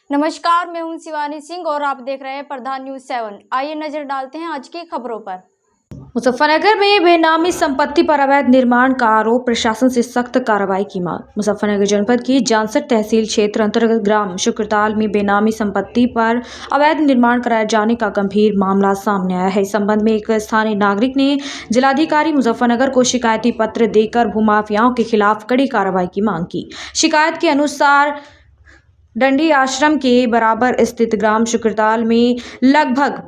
नमस्कार, मैं हूं शिवानी सिंह और आप देख रहे हैं प्रधान न्यूज 7। आइए नजर डालते हैं आज की खबरों पर। मुजफ्फरनगर में बेनामी संपत्ति पर अवैध निर्माण का आरोप, प्रशासन से सख्त कार्रवाई की मांग। मुजफ्फरनगर जनपद की जानसठ तहसील क्षेत्र अंतर्गत ग्राम शुक्रताल में बेनामी संपत्ति पर अवैध निर्माण कराए जाने का गंभीर मामला सामने आया है। इस संबंध में एक स्थानीय नागरिक ने जिलाधिकारी मुजफ्फरनगर को शिकायती पत्र देकर भूमाफियाओं के खिलाफ कड़ी कार्रवाई की मांग की। शिकायत के अनुसार डंडी आश्रम के बराबर स्थित ग्राम शुक्रताल में लगभग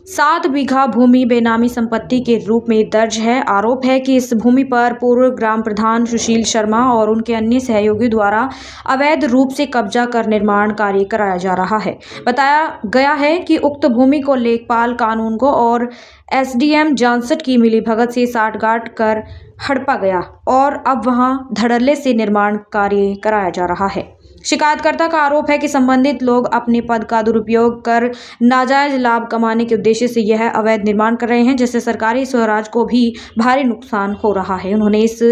7 बीघा भूमि बेनामी संपत्ति के रूप में दर्ज है। आरोप है कि इस भूमि पर पूर्व ग्राम प्रधान सुशील शर्मा और उनके अन्य सहयोगी द्वारा अवैध रूप से कब्जा कर निर्माण कार्य कराया जा रहा है। बताया गया है कि उक्त भूमि को लेखपाल कानून को और एसडीएम जानसठ की मिलीभगत से साठगांठ कर हड़पा गया और अब वहां धड़ल्ले से निर्माण कार्य कराया जा रहा है। शिकायतकर्ता का आरोप है कि संबंधित लोग अपने पद का दुरुपयोग कर नाजायज लाभ कमाने के उद्देश्य से यह अवैध निर्माण कर रहे हैं, जिससे सरकारी स्वराज को भी भारी नुकसान हो रहा है। उन्होंने इस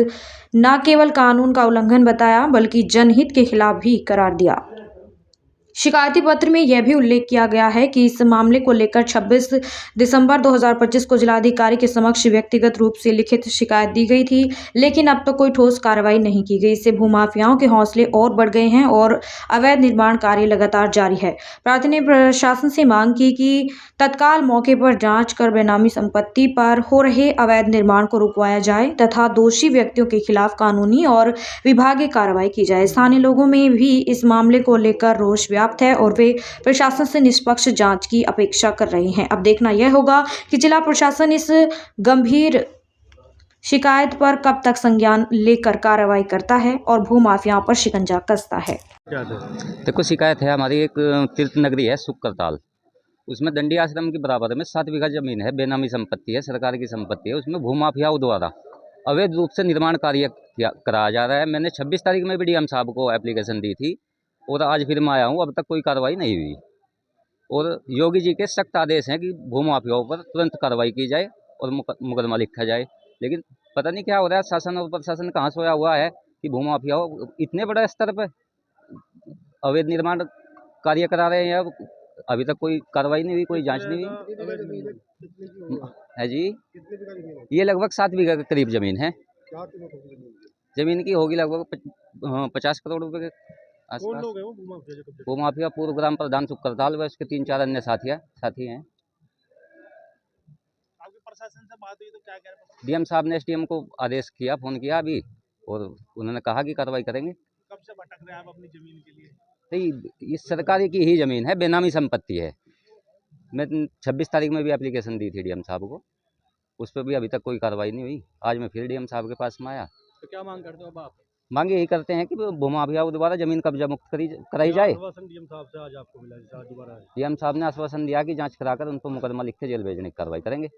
न केवल कानून का उल्लंघन बताया बल्कि जनहित के खिलाफ भी करार दिया। शिकायती पत्र में यह भी उल्लेख किया गया है कि इस मामले को लेकर 26 दिसंबर 2025 को जिलाधिकारी के समक्ष व्यक्तिगत रूप से लिखित शिकायत दी गई थी, लेकिन अब तक कोई ठोस कार्रवाई नहीं की गई। इससे भूमाफियाओं के हौसले और बढ़ गए हैं और अवैध निर्माण कार्य लगातार जारी है। प्रार्थी ने प्रशासन से मांग की कि तत्काल मौके पर जांच कर बेनामी संपत्ति पर हो रहे अवैध निर्माण को रुकवाया जाए तथा दोषी व्यक्तियों के खिलाफ कानूनी और विभागीय कार्रवाई की जाए। स्थानीय लोगों में भी इस मामले को लेकर रोष है और वे प्रशासन से निष्पक्ष जांच की अपेक्षा कर रहे हैं। अब देखना यह होगा कि जिला प्रशासन इस गंभीर शिकायत पर कब तक संज्ञान लेकर कार्रवाई करता है और भूमाफियाओं पर शिकंजा कसता है। देखो, शिकायत है हमारी, एक तीर्थ नगरी है शुक्रताल, उसमें दंडी आश्रम के बराबर में 7 बीघा जमीन है, बेनामी संपत्ति है, सरकार की संपत्ति है। उसमें भूमाफियाओं द्वारा अवैध रूप से निर्माण कार्य कराया जा रहा है। मैंने 26 तारीख में भी डीएम साहब को एप्लीकेशन दी थी और आज फिर मैं आया हूँ, अब तक कोई कार्रवाई नहीं हुई। और योगी जी के सख्त आदेश हैं कि भूमाफियाओं पर तुरंत कार्रवाई की जाए और मुकदमा लिखा जाए, लेकिन पता नहीं क्या हो रहा है। शासन और प्रशासन कहाँ सोया हुआ है कि भूमाफियाओं इतने बड़े स्तर पर अवैध निर्माण कार्य करा रहे हैं। अभी तक कोई कार्रवाई नहीं हुई, कोई जांच नहीं हुई है जी। ये लगभग 7 बीघा के करीब जमीन है। जमीन की होगी लगभग 50 करोड़ रुपए के आसपास। भूमाफिया पूर्व ग्राम प्रधान शुक्रताल व इसके 3-4 अन्य साथी हैं। प्रशासन से बात हुई तो क्या कह रहे? डीएम साहब ने एसडीएम को आदेश किया, फोन किया अभी, और उन्होंने कहा कि कार्रवाई करेंगे। कब से भटक रहे हैं आप अपनी जमीन के लिए? तो ये सरकारी की ही जमीन है, बेनामी संपत्ति है। मैं 26 तारीख में भी एप्लीकेशन दी थी डीएम साहब को, उस पर भी अभी तक कोई कार्रवाई नहीं हुई। आज मैं फिर डीएम साहब के पास में आया। तो क्या मांग करते हो अब आप? मांग यही करते हैं कि भूमाफियाओं द्वारा जमीन कब्जा मुक्त कराई जाए। डीएम साहब से आज आपको मिला, दोबारा डीएम साहब ने आश्वासन दिया कि जांच कराकर उनको मुकदमा लिख के जेल भेजने की कार्रवाई करेंगे।